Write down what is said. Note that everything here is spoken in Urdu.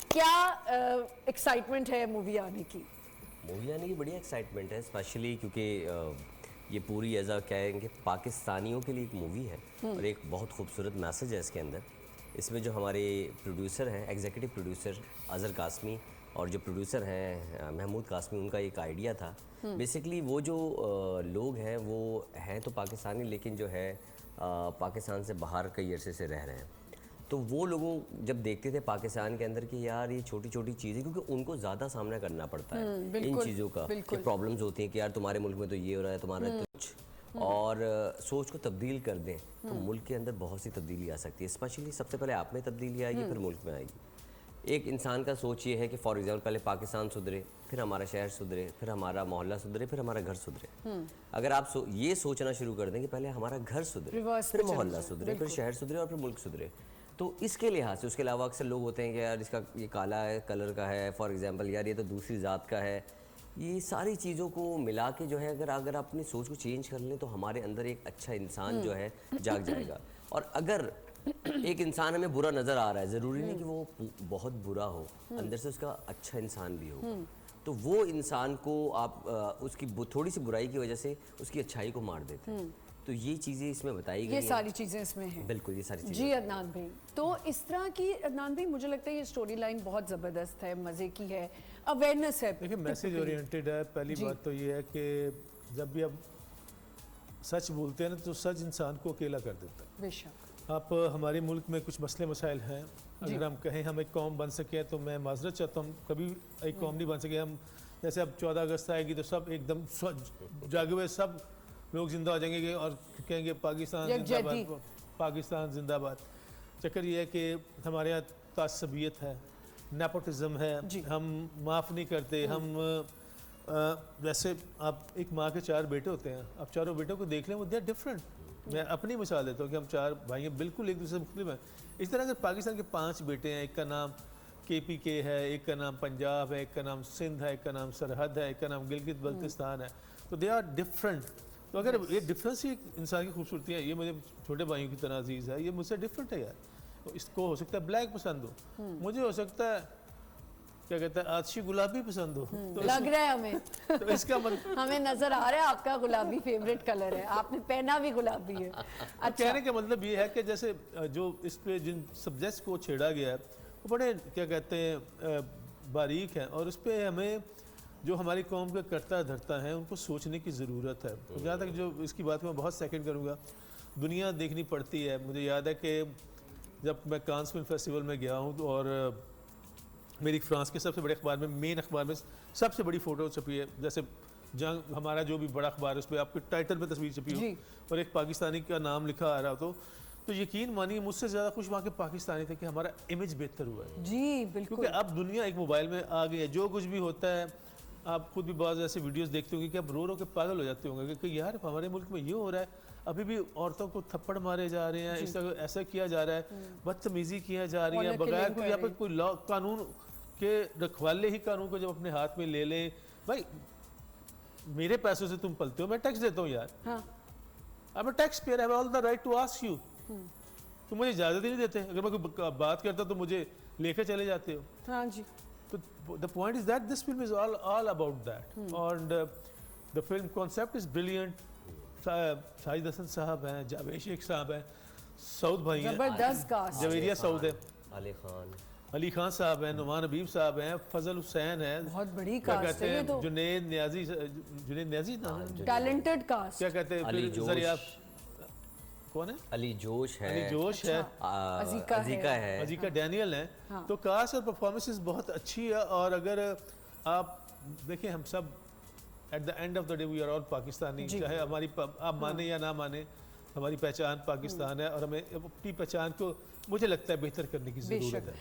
کیا ایکسائٹمنٹ ہے مووی آنے کی؟ مووی آنے کی بڑی ایکسائٹمنٹ ہے، اسپیشلی کیونکہ یہ پوری ایز کہیں کہ پاکستانیوں کے لیے ایک مووی ہے اور ایک بہت خوبصورت میسج ہے اس کے اندر. اس میں جو ہمارے پروڈیوسر ہیں، ایگزیکٹو پروڈیوسر اظہر قاسمی، اور جو پروڈیوسر ہیں محمود قاسمی، ان کا ایک آئیڈیا تھا. بیسکلی وہ جو لوگ ہیں وہ ہیں تو پاکستانی، لیکن جو ہے پاکستان سے باہر کئی عرصے سے رہ رہے ہیں. تو وہ لوگوں جب دیکھتے تھے پاکستان کے اندر کہ یار یہ چھوٹی چھوٹی چیزیں، کیونکہ ان کو زیادہ سامنا کرنا پڑتا ہے ان چیزوں کا، کہ پرابلمز ہوتی ہیں کہ یار تمہارے ملک میں تو یہ ہو رہا ہے، تمہارا تو کچھ، اور سوچ کو تبدیل کر دیں تو ملک کے اندر بہت سی تبدیلی آ سکتی ہے. اسپیشلی سب سے پہلے آپ میں تبدیلی آئے گی، پھر ملک میں آئے گی. ایک انسان کا سوچ یہ ہے کہ فار ایگزامپل پہلے پاکستان سدھرے، پھر ہمارا شہر سدھرے، پھر ہمارا محلہ سدھرے، پھر ہمارا گھر سدھرے. اگر آپ یہ سوچنا شروع کر دیں کہ پہلے ہمارا گھر سدھرے، پھر محلہ سدھرے، پھر شہر سدھرے، اور پھر ملک سدھرے، تو اس کے لحاظ سے اس کے علاوہ اکثر لوگ ہوتے ہیں کہ یار اس کا یہ کالا ہے، کلر کا ہے، فار ایگزامپل یار یہ تو دوسری ذات کا ہے. یہ ساری چیزوں کو ملا کے جو ہے اگر آپ اپنی سوچ کو چینج کر لیں تو ہمارے اندر ایک اچھا انسان جو ہے جاگ جائے گا. اور اگر ایک انسان ہمیں برا نظر آ رہا ہے، ضروری نہیں کہ وہ بہت برا ہو، اندر سے اس کا اچھا انسان بھی ہو، تو وہ انسان کو آپ اس کی تھوڑی سی برائی کی وجہ سے اس کی اچھائی کو مار دیتے ہیں. تو یہ چیزیں اس میں بتائی گئی ہیں، یہ ساری چیزیں اس میں ہیں. بالکل یہ ساری چیزیں. جی عدنان بھائی، تو اس طرح کی عدنان بھائی مجھے لگتا ہے یہ سٹوری لائن بہت زبردست ہے، مزے کی ہے، اویئرنیس ہے. دیکھیں میسیج اورینٹیڈ ہے. پہلی بات تو یہ ہے کہ جب بھی آپ سچ بولتے ہیں نا تو سچ انسان کو اکیلا کر دیتا ہے. بے شک. آپ ہمارے ملک میں کچھ مسئلے مسائل ہیں، اگر ہم کہیں ہم ایک قوم بن سکے تو میں معذرت چاہتا ہوں، کبھی ایک قوم نہیں بن سکے ہم. جیسے اب 14 اگست آئے گی تو سب ایک دم جاگے ہوئے سب لوگ زندہ ہو جائیں گے اور کہیں گے پاکستان زندہ باد، پاکستان زندہ باد. چکر یہ ہے کہ ہمارے یہاں تعصبیت ہے، نیپوٹزم ہے، ہم معاف نہیں کرتے. ہم ویسے آپ ایک ماں کے 4 بیٹے ہوتے ہیں، آپ چاروں بیٹوں کو دیکھ لیں وہ دے آر ڈفرینٹ. میں اپنی مثال دیتا ہوں کہ ہم 4 بھائی ہیں، بالکل ایک دوسرے سے مختلف ہیں. اس طرح اگر پاکستان کے 5 بیٹے ہیں، ایک کا نام KPK ہے، ایک کا نام پنجاب ہے، ایک کا نام سندھ ہے، ایک کا نام سرحد ہے، ایک کا نام گلگت بلتستان ہے، تو دے آر ڈفرینٹ. تو اگر یہ ڈفرینس ہی انسان کی خوبصورتی ہے، یہ مجھے چھوٹے بھائیوں کی طرح عزیز ہے، یہ مجھ سے ڈفرینٹ ہے یار. اس کو ہو سکتا ہے بلیک پسند ہو، مجھے ہو سکتا ہے کیا کہتا ہے آتشی گلابی پسند ہو. لگ رہا ہے ہمیں، تو اس کا ہمیں نظر آ رہا ہے آپ کا گلابی فیوریٹ کلر ہے، آپ نے پہنا بھی گلابی ہے. کہنے کا مطلب یہ ہے کہ جیسے جو اس پہ جن سبجیکٹس کو چھیڑا گیا ہے وہ بڑے کیا کہتے ہیں باریک ہیں، اور اس پہ ہمیں جو ہماری قوم کا کرتا دھرتا ہے ان کو سوچنے کی ضرورت ہے. جہاں تک جو اس کی بات میں بہت سیکنڈ کروں گا، دنیا دیکھنی پڑتی ہے. مجھے یاد ہے کہ جب میں کانس فلم فیسٹیول میں گیا ہوں اور میری فرانس کے سب سے بڑے اخبار میں، مین اخبار میں سب سے بڑی فوٹو چھپی ہے، جیسے جنگ ہمارا جو بھی بڑا اخبار ہے اس پہ آپ کے ٹائٹل پہ تصویر چھپی ہو اور ایک پاکستانی کا نام لکھا آ رہا ہو، تو یقین مانیے مجھ سے زیادہ خوش وہاں کے پاکستانی تھے کہ ہمارا امیج بہتر ہوا ہے. جی بالکل، کیونکہ اب دنیا ایک موبائل میں آ گئی ہے، جو کچھ بھی ہوتا ہے آپ خود بھی بعض ایسے ویڈیوز دیکھتے ہوں گے کہ آپ رو کے پاگل ہو جاتے ہوں گے کہ یار ہمارے ملک میں یہ ہو رہا ہے، ابھی بھی عورتوں کو تھپڑ مارے جا رہے ہیں، اس طرح ایسا کیا جا رہا ہے، بدتمیزی کیا جا رہی ہے، بغیر کوئی یہاں پہ کوئی لا قانون کے رکھوالے ہی قانون کو جب اپنے ہاتھ میں لے لیں. بھائی میرے پیسوں سے تم پلتے ہو، میں ٹیکس دیتا ہوں یار، I'm a taxpayer, I have all the right to ask you. تم مجھے اجازت ہی نہیں دیتے، اگر میں کوئی بات کرتا تو مجھے لے کے چلے جاتے ہو. ہاں جی. تو the point is that this film is all about that. And the film concept is brilliant. Sajid حسن صاحب ہیں، جاوید شیخ صاحب ہیں، سعود بھائی ہیں، زبردست کاسٹ، جویریہ سعود ہے، علی خان صاحب ہیں، نعمان حبیب صاحب ہیں، فضل حسین ہیں، بہت بڑی کیا کاسٹ کہتے ہے ہیں یہ تو، جنید نیازی ٹیلنٹڈ کاسٹ. کیا کہتے ہیں علی جوش، کون ہے؟ علی جوش ہے، علی جوش ہے، عزیکا ہے، عزیکا ڈینیل ہیں. تو کاسٹ اور پرفارمنسز بہت اچھی ہے. اور اگر آپ دیکھیں ہم سب at the end of the day we are all Pakistani, چاہے ہماری آپ مانیں یا نہ مانیں، ہماری پہچان پاکستان ہے اور ہمیں اپنی پہچان کو مجھے لگتا ہے بہتر کرنے کی ضرورت ہے.